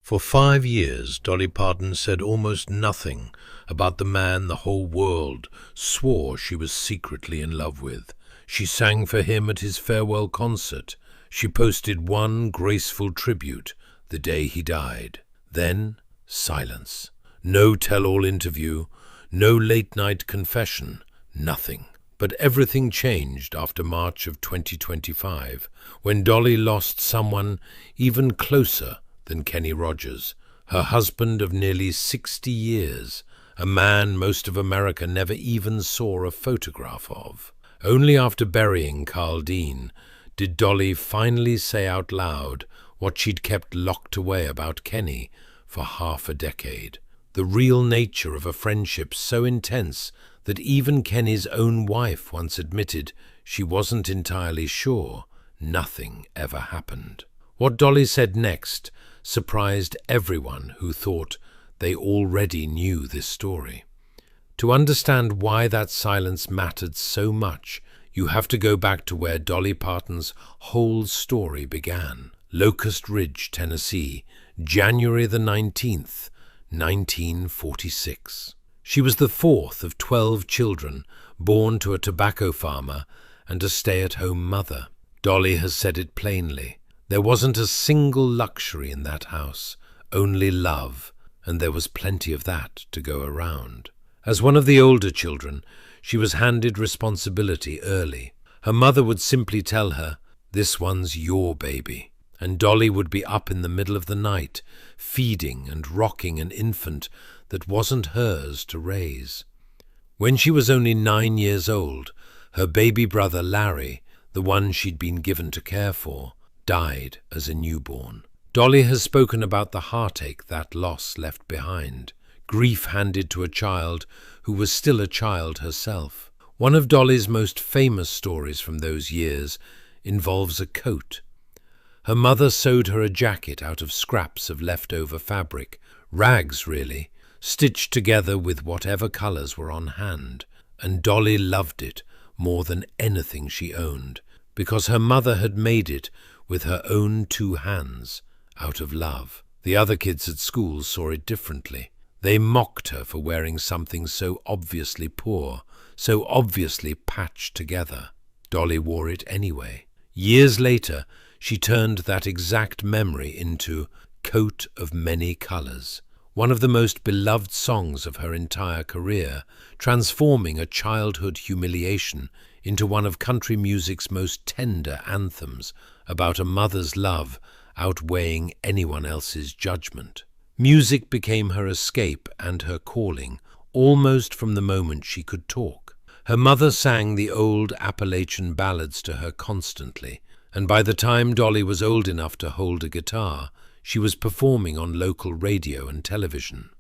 For 5 years, Dolly Parton said almost nothing about the man the whole world swore she was secretly in love with. She sang for him at his farewell concert. She posted one graceful tribute the day he died. Then, silence. No tell-all interview, no late-night confession, nothing. But everything changed after March of 2025, when Dolly lost someone even closer than Kenny Rogers, her husband of nearly 60 years, a man most of America never even saw a photograph of. Only after burying Carl Dean did Dolly finally say out loud what she'd kept locked away about Kenny for half a decade. The real nature of a friendship so intense that even Kenny's own wife once admitted she wasn't entirely sure nothing ever happened. What Dolly said next surprised everyone who thought they already knew this story. To understand why that silence mattered so much, you have to go back to where Dolly Parton's whole story began. Locust Ridge, Tennessee, January the 19th, 1946. She was the fourth of 12 children born to a tobacco farmer and a stay-at-home mother. Dolly has said it plainly. There wasn't a single luxury in that house, only love, and there was plenty of that to go around. As one of the older children, she was handed responsibility early. Her mother would simply tell her, "This one's your baby," and Dolly would be up in the middle of the night, feeding and rocking an infant that wasn't hers to raise. When she was only 9 years old, her baby brother Larry, the one she'd been given to care for, died as a newborn. Dolly has spoken about the heartache that loss left behind, grief handed to a child who was still a child herself. One of Dolly's most famous stories from those years involves a coat. Her mother sewed her a jacket out of scraps of leftover fabric, rags really, stitched together with whatever colors were on hand, and Dolly loved it more than anything she owned, because her mother had made it with her own 2 hands, out of love. The other kids at school saw it differently. They mocked her for wearing something so obviously poor, so obviously patched together. Dolly wore it anyway. Years later, she turned that exact memory into Coat of Many Colors, one of the most beloved songs of her entire career, transforming a childhood humiliation into one of country music's most tender anthems about a mother's love outweighing anyone else's judgment. Music became her escape and her calling, almost from the moment she could talk. Her mother sang the old Appalachian ballads to her constantly, and by the time Dolly was old enough to hold a guitar, she was performing on local radio and television.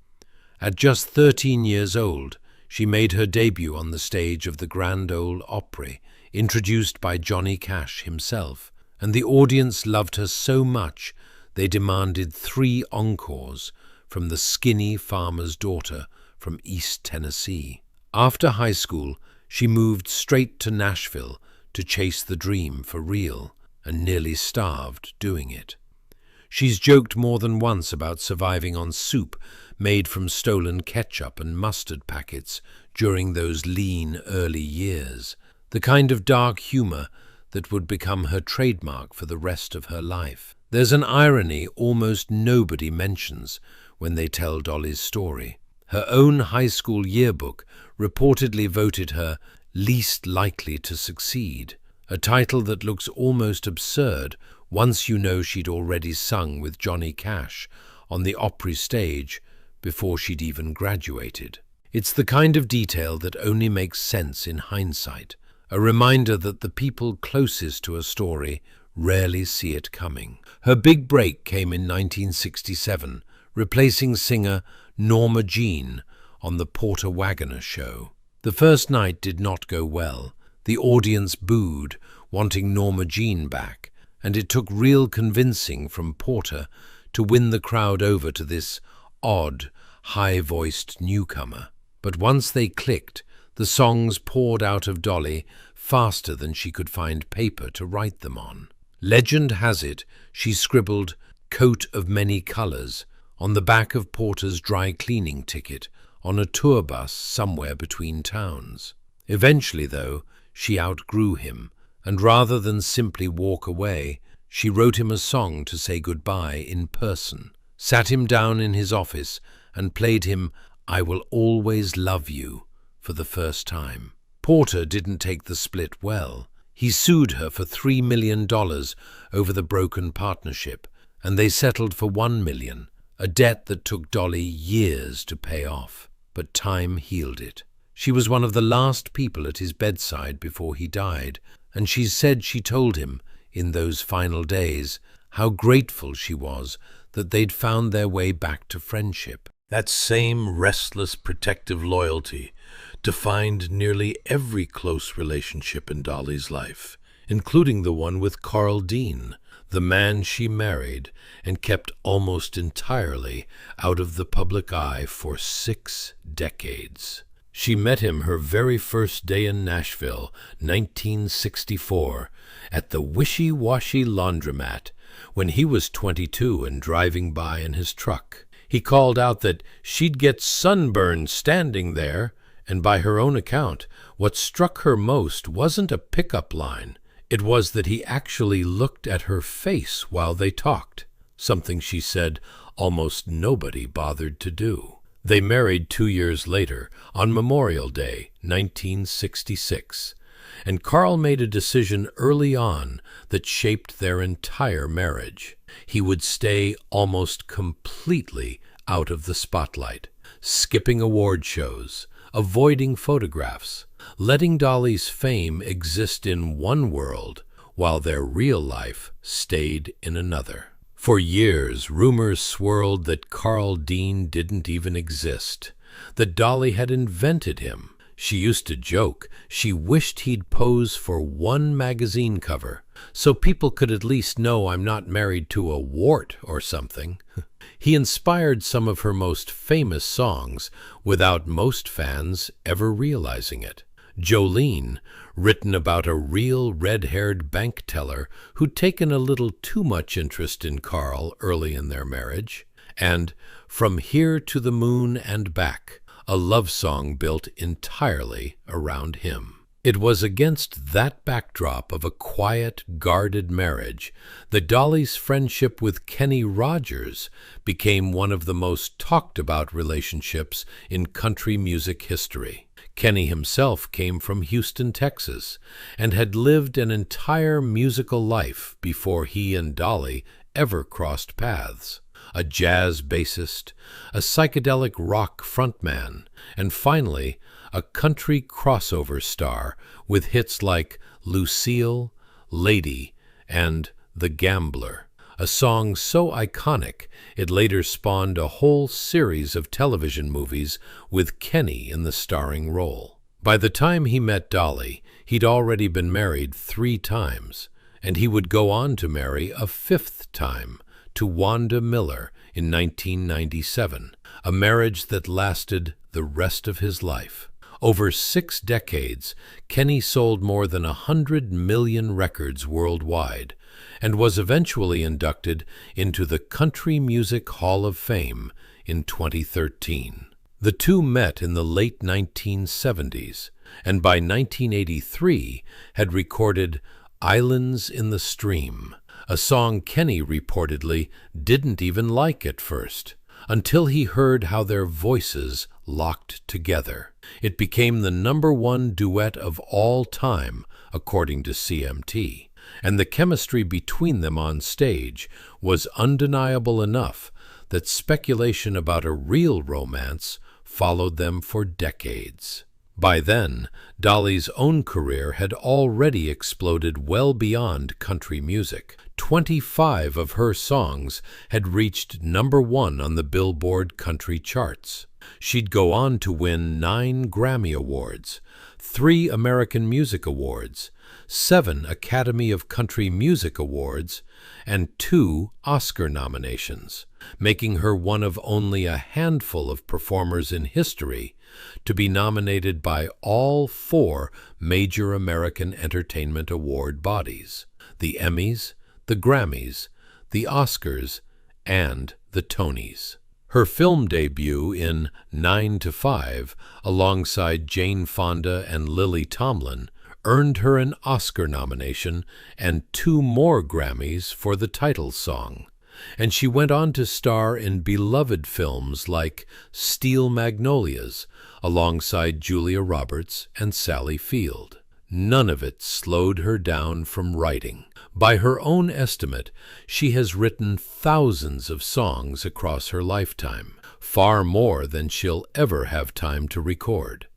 At just 13 years old, she made her debut on the stage of the Grand Ole Opry, introduced by Johnny Cash himself, and the audience loved her so much they demanded 3 encores from the skinny farmer's daughter from East Tennessee. After high school, she moved straight to Nashville to chase the dream for real, and nearly starved doing it. She's joked more than once about surviving on soup made from stolen ketchup and mustard packets during those lean early years, the kind of dark humor that would become her trademark for the rest of her life. There's an irony almost nobody mentions when they tell Dolly's story. Her own high school yearbook reportedly voted her least likely to succeed, a title that looks almost absurd once you know she'd already sung with Johnny Cash on the Opry stage before she'd even graduated. It's the kind of detail that only makes sense in hindsight, a reminder that the people closest to a story rarely see it coming. Her big break came in 1967, replacing singer Norma Jean on the Porter Wagoner Show. The first night did not go well. The audience booed, wanting Norma Jean back, and it took real convincing from Porter to win the crowd over to this odd, high-voiced newcomer. But once they clicked, the songs poured out of Dolly faster than she could find paper to write them on. Legend has it she scribbled "Coat of Many Colors" on the back of Porter's dry cleaning ticket on a tour bus somewhere between towns. Eventually, though, she outgrew him, and rather than simply walk away, she wrote him a song to say goodbye in person, sat him down in his office, and played him "I Will Always Love You" for the first time. Porter didn't take the split well. He sued her for $3 million over the broken partnership, and they settled for $1 million, a debt that took Dolly years to pay off. But time healed it. She was one of the last people at his bedside before he died, and she said she told him, in those final days, how grateful she was that they'd found their way back to friendship. That same restless, protective loyalty defined nearly every close relationship in Dolly's life, including the one with Carl Dean, the man she married and kept almost entirely out of the public eye for 6 decades. She met him her very first day in Nashville, 1964, at the wishy-washy laundromat, when he was 22 and driving by in his truck. He called out that she'd get sunburned standing there, and by her own account, what struck her most wasn't a pickup line. It was that he actually looked at her face while they talked, something she said almost nobody bothered to do. They married 2 years later, on Memorial Day, 1966, and Carl made a decision early on that shaped their entire marriage. He would stay almost completely out of the spotlight, skipping award shows, avoiding photographs, letting Dolly's fame exist in one world while their real life stayed in another. For years, rumors swirled that Carl Dean didn't even exist, that Dolly had invented him. She used to joke she wished he'd pose for one magazine cover, so people could at least know I'm not married to a wart or something. He inspired some of her most famous songs without most fans ever realizing it. Jolene, written about a real red-haired bank teller who'd taken a little too much interest in Carl early in their marriage, and From Here to the Moon and Back, a love song built entirely around him. It was against that backdrop of a quiet, guarded marriage that Dolly's friendship with Kenny Rogers became one of the most talked-about relationships in country music history. Kenny himself came from Houston, Texas, and had lived an entire musical life before he and Dolly ever crossed paths. A jazz bassist, a psychedelic rock frontman, and finally, a country crossover star with hits like Lucille, Lady, and The Gambler, a song so iconic it later spawned a whole series of television movies with Kenny in the starring role. By the time he met Dolly, he'd already been married 3 times, and he would go on to marry a 5th time, to Wanda Miller in 1997, a marriage that lasted the rest of his life. Over 6 decades, Kenny sold more than 100 million records worldwide and was eventually inducted into the Country Music Hall of Fame in 2013. The two met in the late 1970s, and by 1983 had recorded Islands in the Stream, a song Kenny reportedly didn't even like at first, until he heard how their voices locked together. It became the #1 duet of all time, according to CMT, and the chemistry between them on stage was undeniable enough that speculation about a real romance followed them for decades. By then, Dolly's own career had already exploded well beyond country music. 25 of her songs had reached #1 on the Billboard country charts. She'd go on to win 9 Grammy Awards, 3 American Music Awards, 7 Academy of Country Music Awards, and 2 Oscar nominations, making her one of only a handful of performers in history to be nominated by all 4 major American entertainment award bodies: the Emmys, the Grammys, the Oscars, and the Tonys. Her film debut in 9 to 5, alongside Jane Fonda and Lily Tomlin, earned her an Oscar nomination and 2 more Grammys for the title song. And she went on to star in beloved films like Steel Magnolias, alongside Julia Roberts and Sally Field. None of it slowed her down from writing. By her own estimate, she has written thousands of songs across her lifetime, far more than she'll ever have time to record.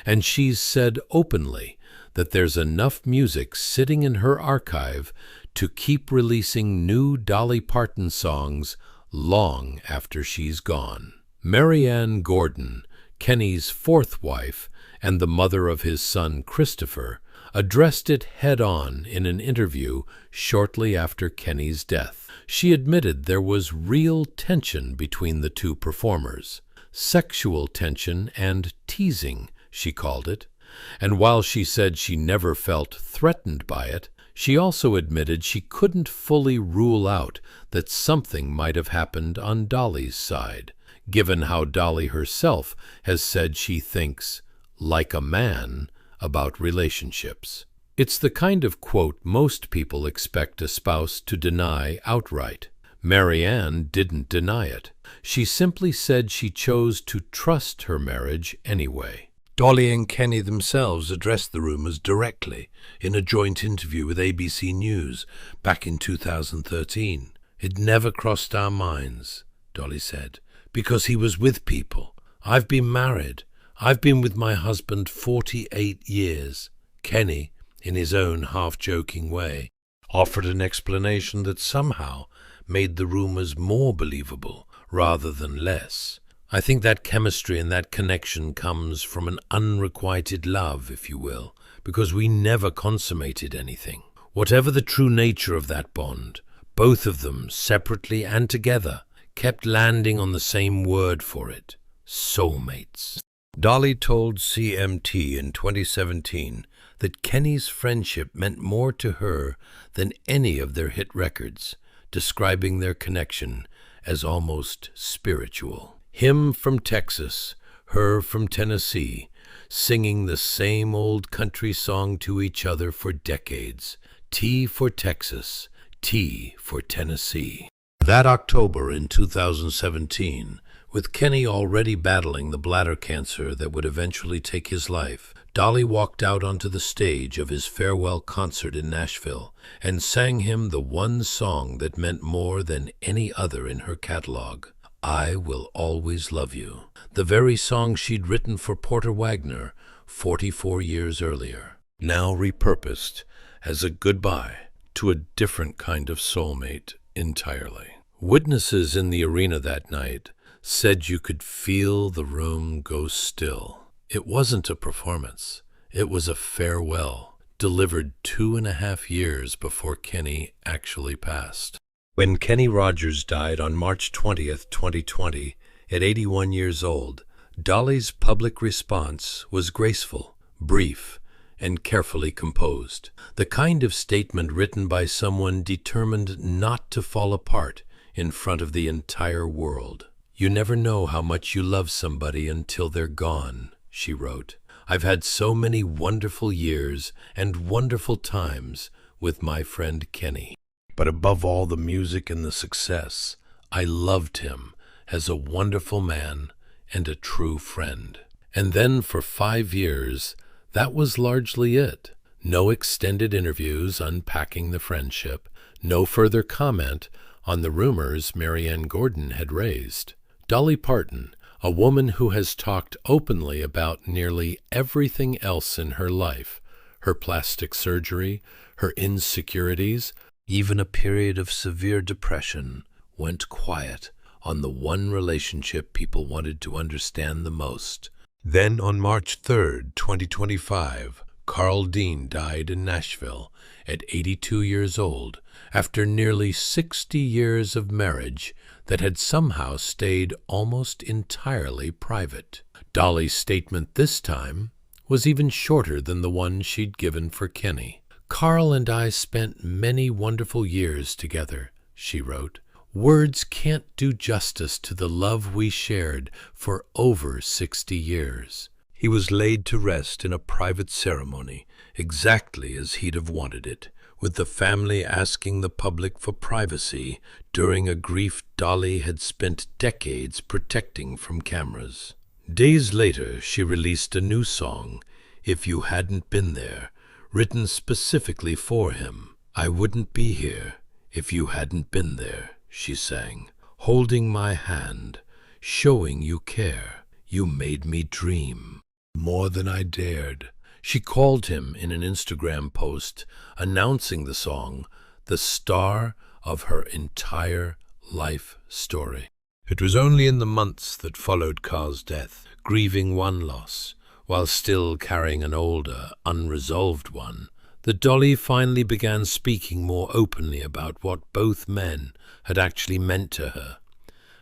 And she's said openly that there's enough music sitting in her archive to keep releasing new Dolly Parton songs long after she's gone. Marianne Gordon, Kenny's 4th wife and the mother of his son Christopher, addressed it head-on in an interview shortly after Kenny's death. She admitted there was real tension between the 2 performers. Sexual tension and teasing, she called it. And while she said she never felt threatened by it, she also admitted she couldn't fully rule out that something might have happened on Dolly's side, given how Dolly herself has said she thinks, like a man, about relationships. It's the kind of quote most people expect a spouse to deny outright. Marianne didn't deny it. She simply said she chose to trust her marriage anyway. Dolly and Kenny themselves addressed the rumors directly in a joint interview with ABC News back in 2013. "It never crossed our minds," Dolly said, "because he was with people. I've been married. I've been with my husband 48 years. Kenny, in his own half-joking way, offered an explanation that somehow made the rumors more believable rather than less. I think that chemistry and that connection comes from an unrequited love, if you will, because we never consummated anything. Whatever the true nature of that bond, both of them, separately and together, kept landing on the same word for it: soulmates." Dolly told CMT in 2017 that Kenny's friendship meant more to her than any of their hit records, describing their connection as almost spiritual. Him from Texas, her from Tennessee, singing the same old country song to each other for decades. T for Texas, T for Tennessee. That October in 2017, with Kenny already battling the bladder cancer that would eventually take his life, Dolly walked out onto the stage of his farewell concert in Nashville and sang him the one song that meant more than any other in her catalog: "I Will Always Love You," the very song she'd written for Porter Wagoner 44 years earlier, now repurposed as a goodbye to a different kind of soulmate entirely. Witnesses in the arena that night said you could feel the room go still. It wasn't a performance. It was a farewell, delivered 2.5 years before Kenny actually passed. When Kenny Rogers died on March 20th, 2020, at 81 years old, Dolly's public response was graceful, brief, and carefully composed. The kind of statement written by someone determined not to fall apart in front of the entire world. "You never know how much you love somebody until they're gone," she wrote. "I've had so many wonderful years and wonderful times with my friend Kenny. But above all the music and the success, I loved him as a wonderful man and a true friend." And then for 5 years, that was largely it. No extended interviews unpacking the friendship, no further comment on the rumors Marianne Gordon had raised. Dolly Parton, a woman who has talked openly about nearly everything else in her life, her plastic surgery, her insecurities, even a period of severe depression, went quiet on the one relationship people wanted to understand the most. Then on March 3rd, 2025, Carl Dean died in Nashville at 82 years old after nearly 60 years of marriage that had somehow stayed almost entirely private. Dolly's statement this time was even shorter than the one she'd given for Kenny. "Carl and I spent many wonderful years together," she wrote. Words can't do justice to the love we shared for over 60 years. He was laid to rest in a private ceremony, exactly as he'd have wanted it, with the family asking the public for privacy during a grief Dolly had spent decades protecting from cameras. Days later, she released a new song, If You Hadn't Been There, written specifically for him. I wouldn't be here if you hadn't been there, she sang, holding my hand, showing you care. You made me dream more than I dared. She called him in an Instagram post announcing the song the star of her entire life story. It was only in the months that followed Carl's death, grieving one loss, while still carrying an older, unresolved one, that Dolly finally began speaking more openly about what both men had actually meant to her,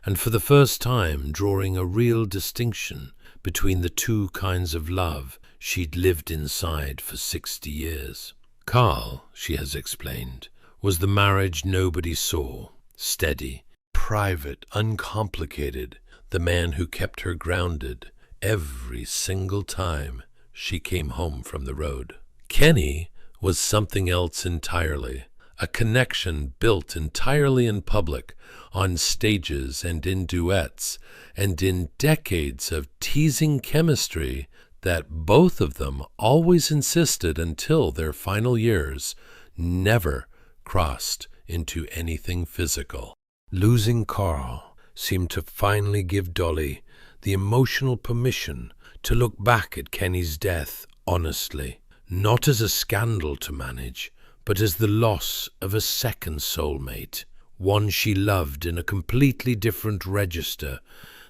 and for the first time drawing a real distinction between the two kinds of love she'd lived inside for 60 years. Carl, she has explained, was the marriage nobody saw, steady, private, uncomplicated, the man who kept her grounded every single time she came home from the road. Kenny was something else entirely, a connection built entirely in public, on stages and in duets, and in decades of teasing chemistry that both of them always insisted until their final years never crossed into anything physical. Losing Carl seemed to finally give Dolly the emotional permission to look back at Kenny's death honestly, not as a scandal to manage, but as the loss of a second soulmate, one she loved in a completely different register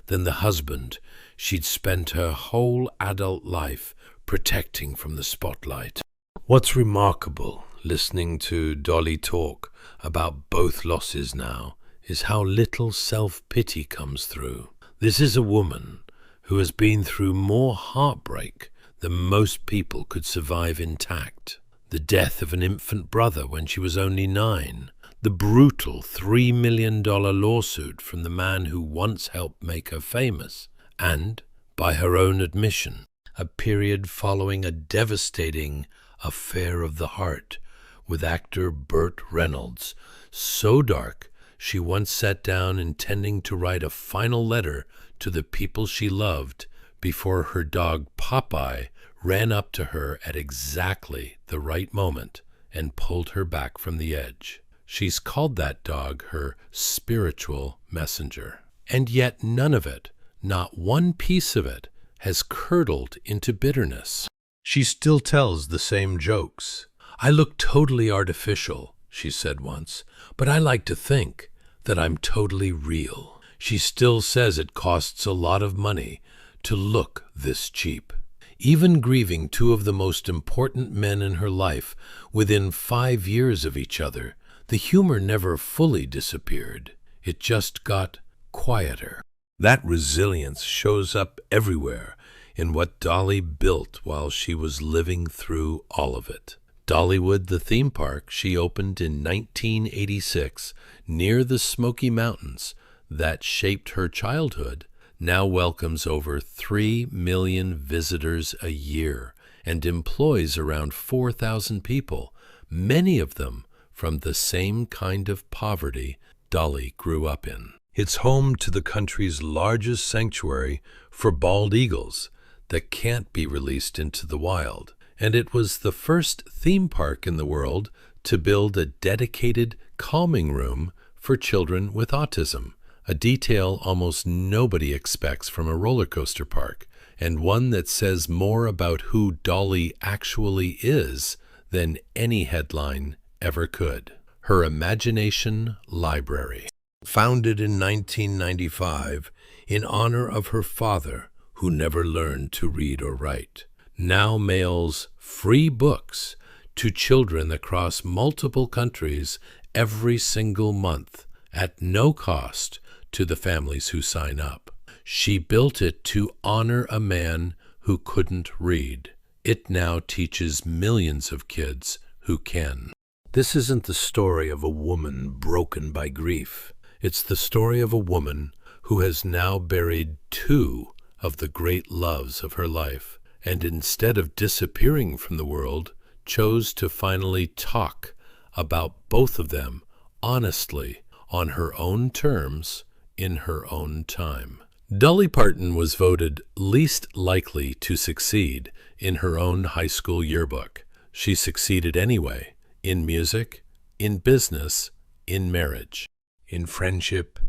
than the husband she'd spent her whole adult life protecting from the spotlight. What's remarkable, listening to Dolly talk about both losses now, is how little self-pity comes through. This is a woman who has been through more heartbreak than most people could survive intact. The death of an infant brother when she was only 9, the brutal $3 million lawsuit from the man who once helped make her famous, and, by her own admission, a period following a devastating affair of the heart with actor Burt Reynolds, so dark she once sat down intending to write a final letter to the people she loved before her dog Popeye ran up to her at exactly the right moment and pulled her back from the edge. She's called that dog her spiritual messenger. And yet none of it, not one piece of it, has curdled into bitterness. She still tells the same jokes. I look totally artificial, she said once, but I like to think that I'm totally real. She still says it costs a lot of money to look this cheap. Even grieving two of the most important men in her life within 5 years of each other, the humor never fully disappeared. It just got quieter. That resilience shows up everywhere in what Dolly built while she was living through all of it. Dollywood, the theme park she opened in 1986 near the Smoky Mountains that shaped her childhood, now welcomes over 3 million visitors a year and employs around 4,000 people, many of them from the same kind of poverty Dolly grew up in. It's home to the country's largest sanctuary for bald eagles that can't be released into the wild, and it was the first theme park in the world to build a dedicated calming room for children with autism, a detail almost nobody expects from a roller coaster park, and one that says more about who Dolly actually is than any headline ever could. Her Imagination Library, founded in 1995 in honor of her father, who never learned to read or write, now mails free books to children across multiple countries every single month at no cost to the families who sign up. She built it to honor a man who couldn't read. It now teaches millions of kids who can. This isn't the story of a woman broken by grief. It's the story of a woman who has now buried two of the great loves of her life, and instead of disappearing from the world, chose to finally talk about both of them honestly, on her own terms, in her own time. Dolly Parton was voted least likely to succeed in her own high school yearbook. She succeeded anyway, in music, in business, in marriage, in friendship,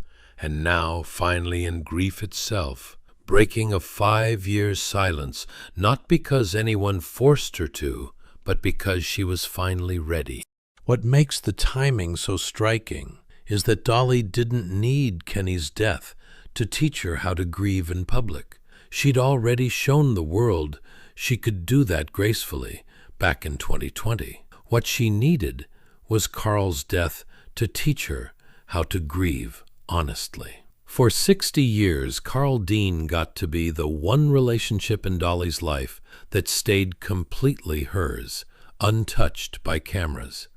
and now finally in grief itself, breaking a 5-year silence, not because anyone forced her to, but because she was finally ready. What makes the timing so striking is that Dolly didn't need Kenny's death to teach her how to grieve in public. She'd already shown the world she could do that gracefully back in 2020. What she needed was Carl's death to teach her how to grieve honestly. For 60 years, Carl Dean got to be the one relationship in Dolly's life that stayed completely hers, untouched by cameras,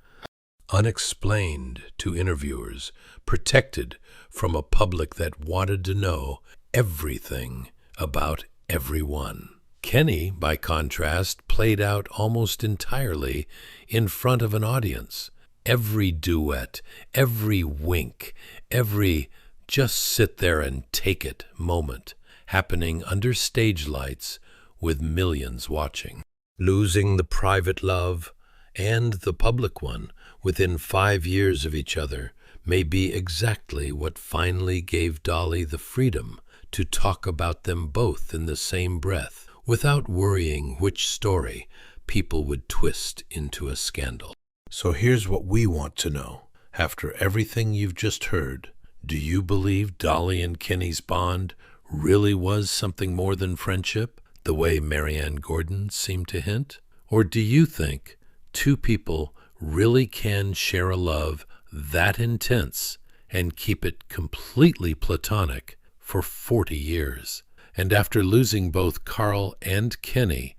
unexplained to interviewers, protected from a public that wanted to know everything about everyone. Kenny, by contrast, played out almost entirely in front of an audience. Every duet, every wink, every just sit there and take it moment happening under stage lights with millions watching. Losing the private love and the public one within 5 years of each other may be exactly what finally gave Dolly the freedom to talk about them both in the same breath, without worrying which story people would twist into a scandal. So here's what we want to know. After everything you've just heard, do you believe Dolly and Kenny's bond really was something more than friendship, the way Marianne Gordon seemed to hint? Or do you think two people really can share a love that intense and keep it completely platonic for 40 years? And after losing both Carl and Kenny,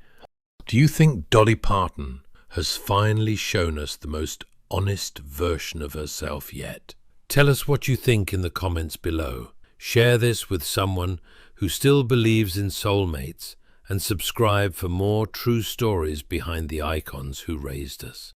do you think Dolly Parton has finally shown us the most honest version of herself yet? Tell us what you think in the comments below. Share this with someone who still believes in soulmates, and subscribe for more true stories behind the icons who raised us.